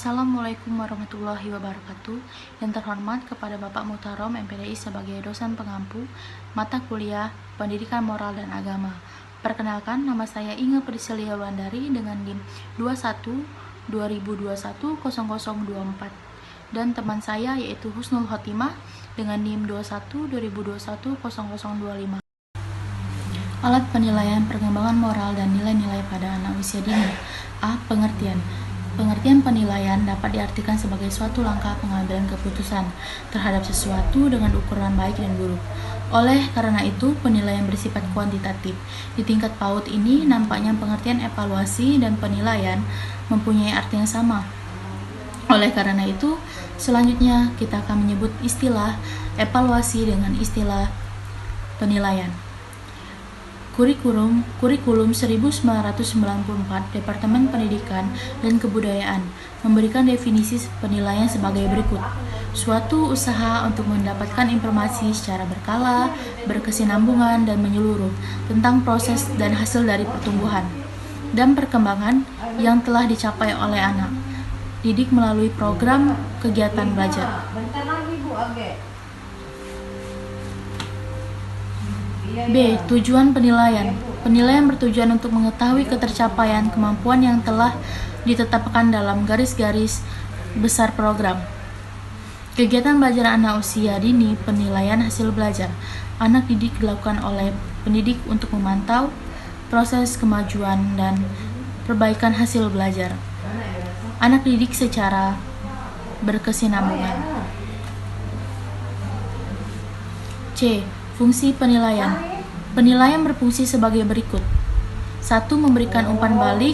Assalamualaikum warahmatullahi wabarakatuh. Yang terhormat kepada Bapak Muhtarom MPDI sebagai dosen pengampu mata kuliah Pendidikan Moral dan Agama. Perkenalkan, nama saya Inge Priscilia Wulandari dengan NIM 21-2021-0024 dan teman saya yaitu Husnul Khotimah dengan NIM 21-2021-0025. Alat penilaian perkembangan moral dan nilai-nilai pada anak usia dini. A. Pengertian. Pengertian penilaian dapat diartikan sebagai suatu langkah pengambilan keputusan terhadap sesuatu dengan ukuran baik dan buruk. Oleh karena itu, penilaian bersifat kuantitatif. Di tingkat PAUD ini, nampaknya pengertian evaluasi dan penilaian mempunyai arti yang sama. Oleh karena itu, selanjutnya kita akan menyebut istilah evaluasi dengan istilah penilaian. Kurikulum 1994 Departemen Pendidikan dan Kebudayaan memberikan definisi penilaian sebagai berikut. Suatu usaha untuk mendapatkan informasi secara berkala, berkesinambungan, dan menyeluruh tentang proses dan hasil dari pertumbuhan dan perkembangan yang telah dicapai oleh anak didik melalui program kegiatan belajar. B. Tujuan penilaian. Penilaian bertujuan untuk mengetahui ketercapaian kemampuan yang telah ditetapkan dalam garis-garis besar program. Kegiatan belajar anak usia dini, penilaian hasil belajar. Anak didik dilakukan oleh pendidik untuk memantau proses kemajuan dan perbaikan hasil belajar anak didik secara berkesinambungan. C. Fungsi penilaian. Penilaian berfungsi sebagai berikut. 1. Memberikan umpan balik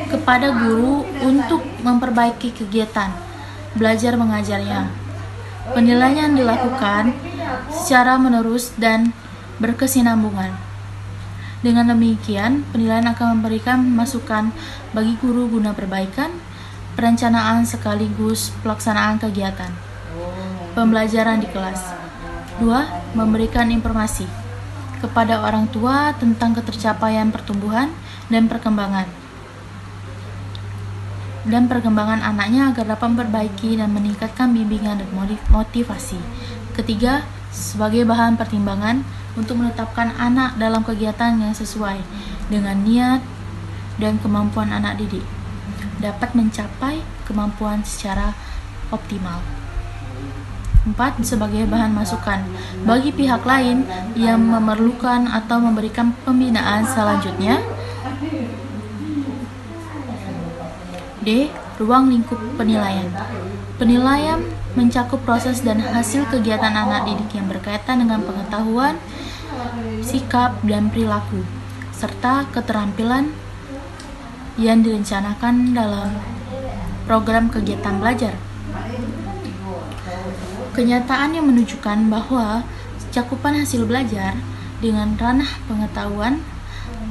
kepada guru untuk memperbaiki kegiatan belajar mengajarnya. Penilaian dilakukan secara menerus dan berkesinambungan. Dengan demikian, penilaian akan memberikan masukan bagi guru guna perbaikan, perencanaan sekaligus pelaksanaan kegiatan pembelajaran di kelas. 2. Memberikan informasi kepada orang tua tentang ketercapaian pertumbuhan dan perkembangan anaknya agar dapat memperbaiki dan meningkatkan bimbingan dan motivasi. Ketiga, sebagai bahan pertimbangan untuk menetapkan anak dalam kegiatan yang sesuai dengan niat dan kemampuan anak didik dapat mencapai kemampuan secara optimal. 4. Sebagai bahan masukan bagi pihak lain yang memerlukan atau memberikan pembinaan selanjutnya. D. Ruang lingkup penilaian. Penilaian mencakup proses dan hasil kegiatan anak didik yang berkaitan dengan pengetahuan, sikap, dan perilaku, serta keterampilan yang direncanakan dalam program kegiatan belajar. Kenyataan yang menunjukkan bahwa cakupan hasil belajar dengan ranah pengetahuan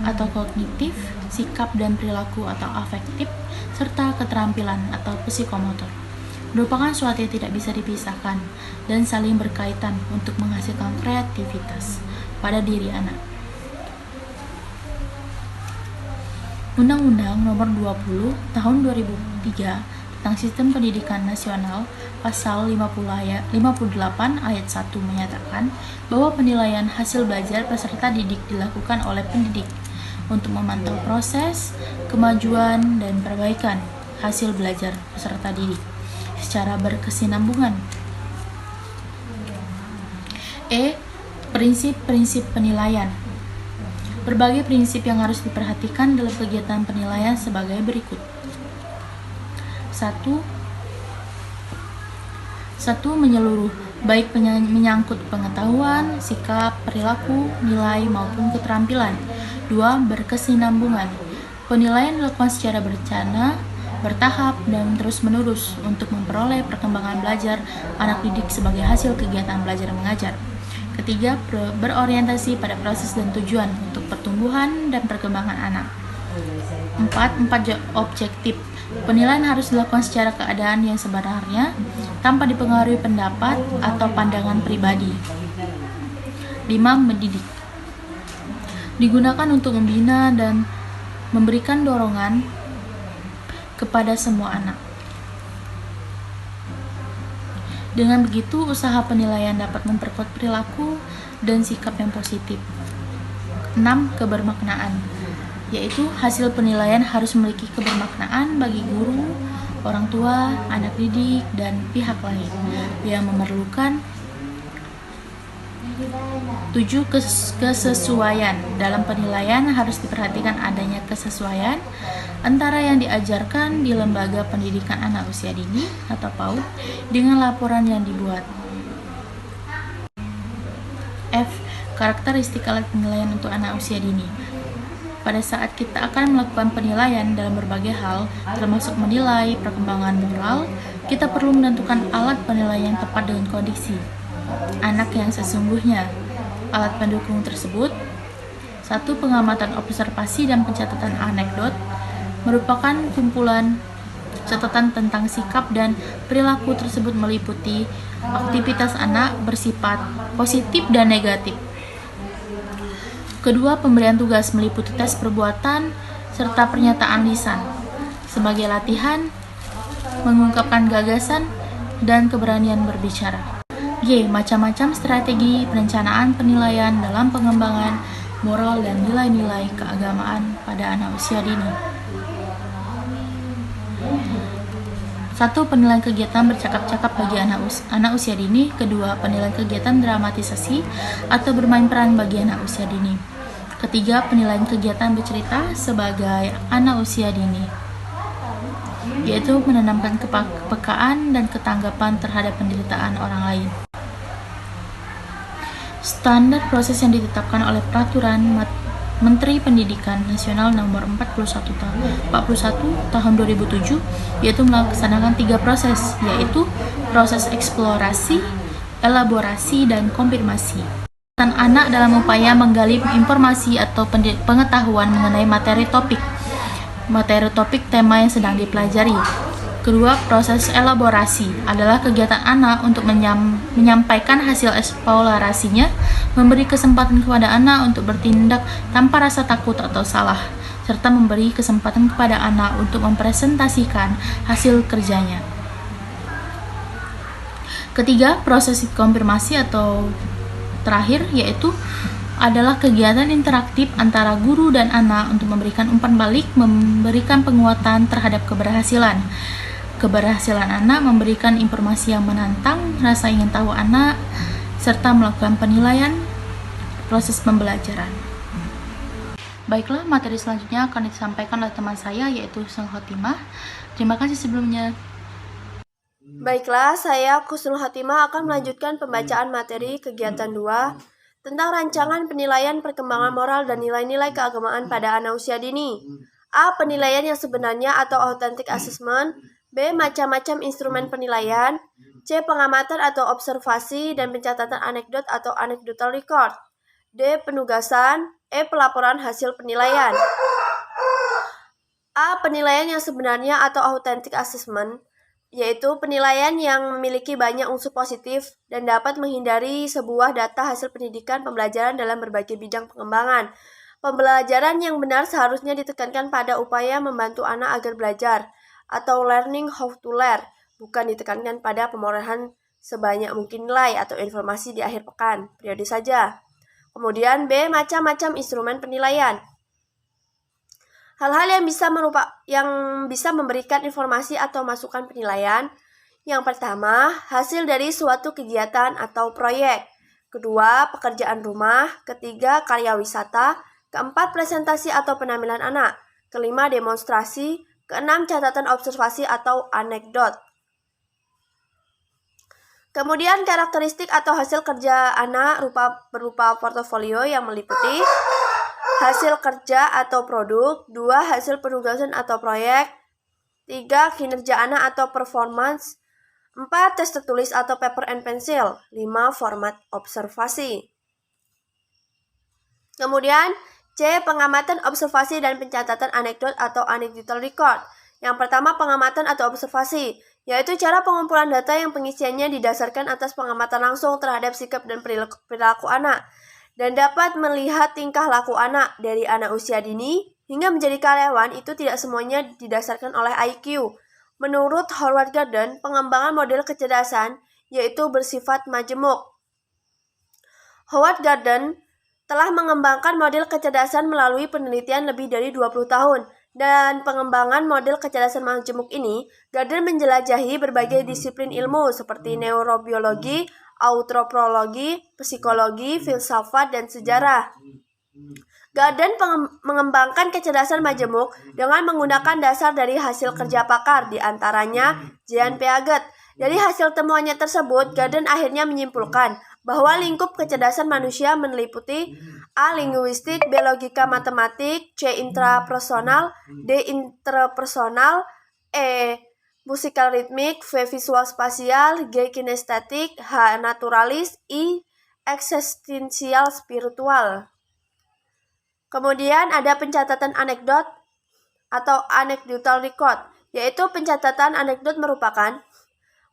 atau kognitif, sikap dan perilaku atau afektif, serta keterampilan atau psikomotor merupakan suatu yang tidak bisa dipisahkan dan saling berkaitan untuk menghasilkan kreativitas pada diri anak. Undang-Undang Nomor 20 Tahun 2003 tentang Sistem Pendidikan Nasional Pasal 58 ayat 1 menyatakan bahwa penilaian hasil belajar peserta didik dilakukan oleh pendidik untuk memantau proses, kemajuan, dan perbaikan hasil belajar peserta didik secara berkesinambungan. E. Prinsip-prinsip penilaian. Berbagai prinsip yang harus diperhatikan dalam kegiatan penilaian sebagai berikut. 1. Menyeluruh, baik menyangkut pengetahuan, sikap, perilaku, nilai, maupun keterampilan. 2. Berkesinambungan. Penilaian dilakukan secara berencana, bertahap, dan terus-menerus untuk memperoleh perkembangan belajar anak didik sebagai hasil kegiatan belajar mengajar. Ketiga, berorientasi pada proses dan tujuan untuk pertumbuhan dan perkembangan anak. 4. Objektif. Penilaian harus dilakukan secara keadaan yang sebenarnya, tanpa dipengaruhi pendapat atau pandangan pribadi. 5. Mendidik. Digunakan untuk membina dan memberikan dorongan kepada semua anak. Dengan begitu, usaha penilaian dapat memperkuat perilaku dan sikap yang positif. 6. Kebermaknaan, yaitu hasil penilaian harus memiliki kebermaknaan bagi guru, orang tua, anak didik, dan pihak lain yang memerlukan. 7. Kesesuaian. Dalam penilaian harus diperhatikan adanya kesesuaian antara yang diajarkan di lembaga pendidikan anak usia dini atau PAUD dengan laporan yang dibuat. F. Karakteristik alat penilaian untuk anak usia dini. Pada saat kita akan melakukan penilaian dalam berbagai hal, termasuk menilai perkembangan moral, kita perlu menentukan alat penilaian yang tepat dengan kondisi anak yang sesungguhnya. Alat pendukung tersebut: 1. Pengamatan observasi dan pencatatan anekdot merupakan kumpulan catatan tentang sikap dan perilaku tersebut meliputi aktivitas anak bersifat positif dan negatif. Kedua, pemberian tugas meliputi tes perbuatan serta pernyataan lisan sebagai latihan mengungkapkan gagasan dan keberanian berbicara. G. Macam-macam strategi perencanaan penilaian dalam pengembangan moral dan nilai-nilai keagamaan pada anak usia dini. 1. Penilaian kegiatan bercakap-cakap bagi anak usia dini. Kedua, penilaian kegiatan dramatisasi atau bermain peran bagi anak usia dini. Ketiga, penilaian kegiatan bercerita sebagai anak usia dini, yaitu menanamkan kepekaan dan ketanggapan terhadap penderitaan orang lain. Standar proses yang ditetapkan oleh Peraturan Menteri Pendidikan Nasional Nomor 41 Tahun 2007, yaitu melaksanakan 3 proses, yaitu proses eksplorasi, elaborasi, dan konfirmasi. Anak dalam upaya menggali informasi atau pengetahuan mengenai materi topik tema yang sedang dipelajari. Kedua, proses elaborasi adalah kegiatan anak untuk menyampaikan hasil eksplorasinya, memberi kesempatan kepada anak untuk bertindak tanpa rasa takut atau salah, serta memberi kesempatan kepada anak untuk mempresentasikan hasil kerjanya. Ketiga, proses konfirmasi atau terakhir, yaitu adalah kegiatan interaktif antara guru dan anak untuk memberikan umpan balik, memberikan penguatan terhadap keberhasilan anak, memberikan informasi yang menantang rasa ingin tahu anak, serta melakukan penilaian proses pembelajaran. Baiklah, materi selanjutnya akan disampaikan oleh teman saya, yaitu Kusnul Khotimah. Terima kasih sebelumnya. Baiklah, saya Kusnul Khotimah akan melanjutkan pembacaan materi kegiatan 2 tentang rancangan penilaian perkembangan moral dan nilai-nilai keagamaan pada anak usia dini. A. Penilaian yang sebenarnya atau authentic assessment. B. Macam-macam instrumen penilaian. C. Pengamatan atau observasi dan pencatatan anekdot atau anecdotal record. D. Penugasan. E. Pelaporan hasil penilaian. A. Penilaian yang sebenarnya atau authentic assessment, yaitu penilaian yang memiliki banyak unsur positif dan dapat menghindari sebuah data hasil pendidikan pembelajaran dalam berbagai bidang pengembangan. Pembelajaran yang benar seharusnya ditekankan pada upaya membantu anak agar belajar, atau learning how to learn, bukan ditekankan pada pemerolehan sebanyak mungkin nilai atau informasi di akhir pekan, periode saja. Kemudian B. Macam-macam instrumen penilaian. Hal-hal yang bisa memberikan informasi atau masukan penilaian. Yang pertama, hasil dari suatu kegiatan atau proyek. Kedua, pekerjaan rumah. Ketiga, karya wisata. Keempat, presentasi atau penampilan anak. Kelima, demonstrasi. Keenam, catatan observasi atau anekdot. Kemudian karakteristik atau hasil kerja anak berupa portofolio yang meliputi hasil kerja atau produk. 2. Hasil penugasan atau proyek. 3. Kinerja anak atau performance. 4. Tes tertulis atau paper and pencil. 5. Format observasi. Kemudian C. Pengamatan observasi dan pencatatan anekdot atau anecdotal record. Yang pertama, pengamatan atau observasi, yaitu cara pengumpulan data yang pengisiannya didasarkan atas pengamatan langsung terhadap sikap dan perilaku anak, dan dapat melihat tingkah laku anak dari anak usia dini hingga menjadi karyawan. Itu tidak semuanya didasarkan oleh IQ. Menurut Howard Gordon, pengembangan model kecerdasan yaitu bersifat majemuk. Howard Gardner telah mengembangkan model kecerdasan melalui penelitian lebih dari 20 tahun. Dan pengembangan model kecerdasan majemuk ini, Gardner menjelajahi berbagai disiplin ilmu seperti neurobiologi, antropologi, psikologi, filsafat, dan sejarah. Gardner mengembangkan kecerdasan majemuk dengan menggunakan dasar dari hasil kerja pakar, di antaranya Jean Piaget. Dari hasil temuannya tersebut, Gardner akhirnya menyimpulkan bahwa lingkup kecerdasan manusia meliputi A. Linguistik, B. Logika matematik, C. Intrapersonal, D. Interpersonal, E. Musikal ritmik, V. Visual spasial, G. Kinestetik, H. Naturalis, I. Eksistensial spiritual. Kemudian ada pencatatan anekdot atau anecdotal record, yaitu pencatatan anekdot merupakan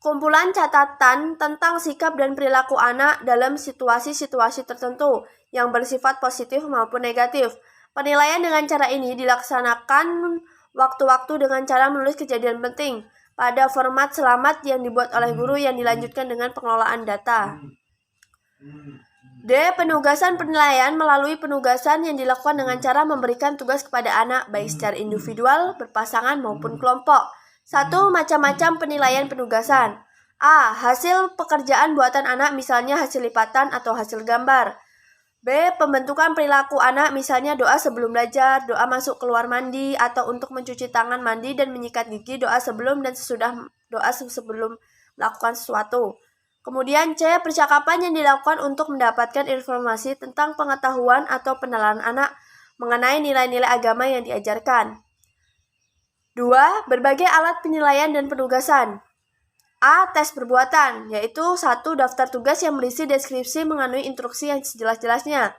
kumpulan catatan tentang sikap dan perilaku anak dalam situasi-situasi tertentu yang bersifat positif maupun negatif. Penilaian dengan cara ini dilaksanakan waktu-waktu dengan cara menulis kejadian penting pada format selamat yang dibuat oleh guru yang dilanjutkan dengan pengelolaan data. D. Penugasan penilaian melalui penugasan yang dilakukan dengan cara memberikan tugas kepada anak baik secara individual, berpasangan maupun kelompok. 1. Macam-macam penilaian penugasan. A. Hasil pekerjaan buatan anak, misalnya hasil lipatan atau hasil gambar. B. Pembentukan perilaku anak, misalnya doa sebelum belajar, doa masuk keluar mandi, atau untuk mencuci tangan, mandi, dan menyikat gigi, doa sebelum dan sesudah doa sebelum melakukan sesuatu. Kemudian C. Percakapan yang dilakukan untuk mendapatkan informasi tentang pengetahuan atau pengenalan anak mengenai nilai-nilai agama yang diajarkan. 2. Berbagai alat penilaian dan penugasan. A. Tes perbuatan, yaitu 1. Daftar tugas yang berisi deskripsi mengandung instruksi yang sejelas-jelasnya.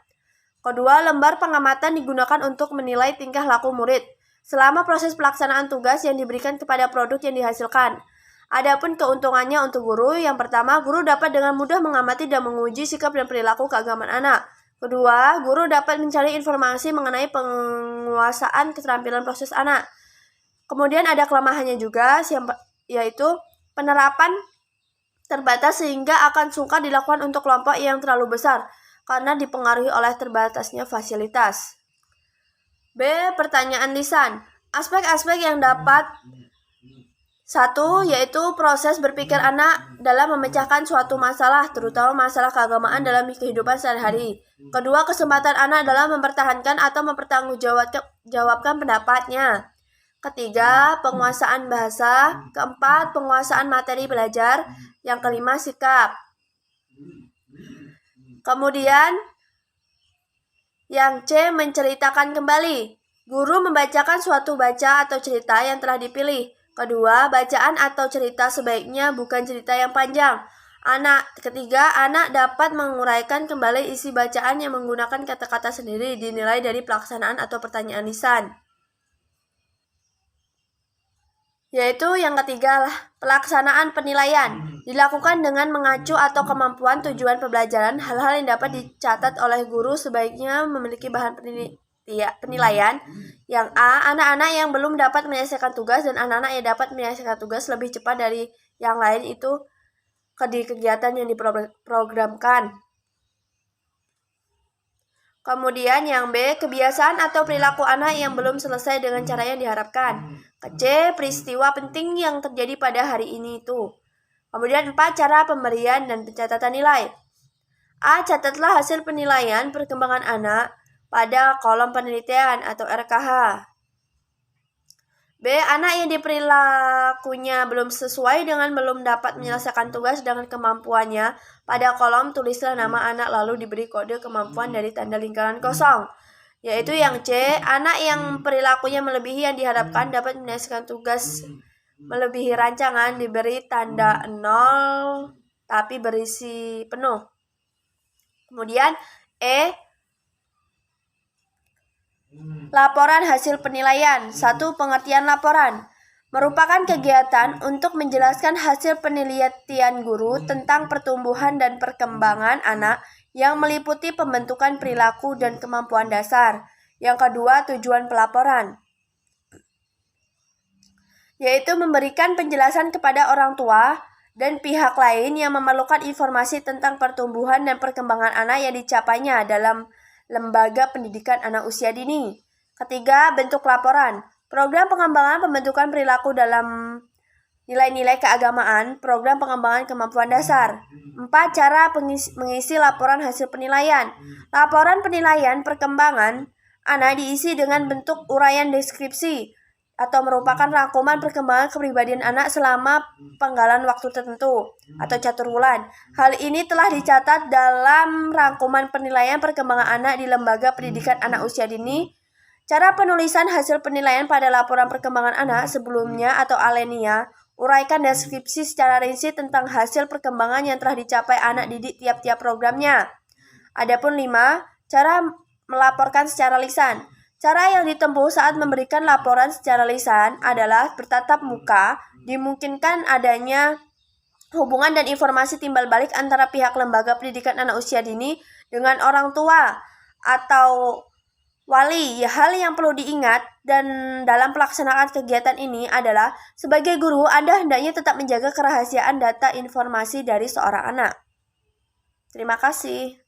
Kedua, lembar pengamatan digunakan untuk menilai tingkah laku murid selama proses pelaksanaan tugas yang diberikan kepada produk yang dihasilkan. Adapun keuntungannya untuk guru, yang pertama, guru dapat dengan mudah mengamati dan menguji sikap dan perilaku keagamaan anak. Kedua, guru dapat mencari informasi mengenai penguasaan keterampilan proses anak. Kemudian ada kelemahannya juga, yaitu penerapan terbatas sehingga akan sukar dilakukan untuk kelompok yang terlalu besar karena dipengaruhi oleh terbatasnya fasilitas. B. Pertanyaan lisan. Aspek-aspek yang dapat 1. Yaitu proses berpikir anak dalam memecahkan suatu masalah, terutama masalah keagamaan dalam kehidupan sehari-hari. Kedua, kesempatan anak dalam mempertahankan atau mempertanggungjawabkan pendapatnya. Ketiga, penguasaan bahasa. Keempat, penguasaan materi belajar. Yang kelima, sikap. Kemudian, yang C, menceritakan kembali. Guru membacakan suatu baca atau cerita yang telah dipilih. Kedua, bacaan atau cerita sebaiknya bukan cerita yang panjang. Ketiga, anak dapat menguraikan kembali isi bacaan yang menggunakan kata-kata sendiri, dinilai dari pelaksanaan atau pertanyaan lisan. Yaitu yang ketiga, pelaksanaan penilaian. Dilakukan dengan mengacu atau kemampuan tujuan pembelajaran, hal-hal yang dapat dicatat oleh guru sebaiknya memiliki bahan penilaian. Yang A, anak-anak yang belum dapat menyelesaikan tugas dan anak-anak yang dapat menyelesaikan tugas lebih cepat dari yang lain itu di kegiatan yang diprogramkan. Kemudian yang B, kebiasaan atau perilaku anak yang belum selesai dengan cara yang diharapkan. C, peristiwa penting yang terjadi pada hari ini itu. Kemudian 4, cara pemberian dan pencatatan nilai. A, catatlah hasil penilaian perkembangan anak pada kolom penelitian atau RKH. B, anak yang diperilakunya belum sesuai dengan belum dapat menyelesaikan tugas dengan kemampuannya. Pada kolom tulislah nama anak lalu diberi kode kemampuan dari tanda lingkaran kosong. Yaitu yang C, anak yang perilakunya melebihi yang diharapkan dapat menyelesaikan tugas melebihi rancangan diberi tanda 0 tapi berisi penuh. Kemudian E, laporan hasil penilaian. 1. Pengertian laporan merupakan kegiatan untuk menjelaskan hasil penelitian guru tentang pertumbuhan dan perkembangan anak yang meliputi pembentukan perilaku dan kemampuan dasar. Yang kedua, tujuan pelaporan, yaitu memberikan penjelasan kepada orang tua dan pihak lain yang memerlukan informasi tentang pertumbuhan dan perkembangan anak yang dicapainya dalam lembaga pendidikan anak usia dini. Ketiga, bentuk laporan. Program pengembangan pembentukan perilaku dalam nilai-nilai keagamaan, program pengembangan kemampuan dasar. 4. Cara mengisi laporan hasil penilaian. Laporan penilaian perkembangan anak diisi dengan bentuk uraian deskripsi atau merupakan rangkuman perkembangan kepribadian anak selama penggalan waktu tertentu atau catur bulan. Hal ini telah dicatat dalam rangkuman penilaian perkembangan anak di Lembaga Pendidikan Anak Usia Dini. Cara penulisan hasil penilaian pada laporan perkembangan anak sebelumnya atau alenia. Uraikan deskripsi secara rinci tentang hasil perkembangan yang telah dicapai anak didik tiap-tiap programnya. Adapun 5. Cara melaporkan secara lisan. Cara yang ditempuh saat memberikan laporan secara lisan adalah bertatap muka, dimungkinkan adanya hubungan dan informasi timbal balik antara pihak lembaga pendidikan anak usia dini dengan orang tua atau wali. Hal yang perlu diingat dan dalam pelaksanaan kegiatan ini adalah sebagai guru Anda hendaknya tetap menjaga kerahasiaan data informasi dari seorang anak. Terima kasih.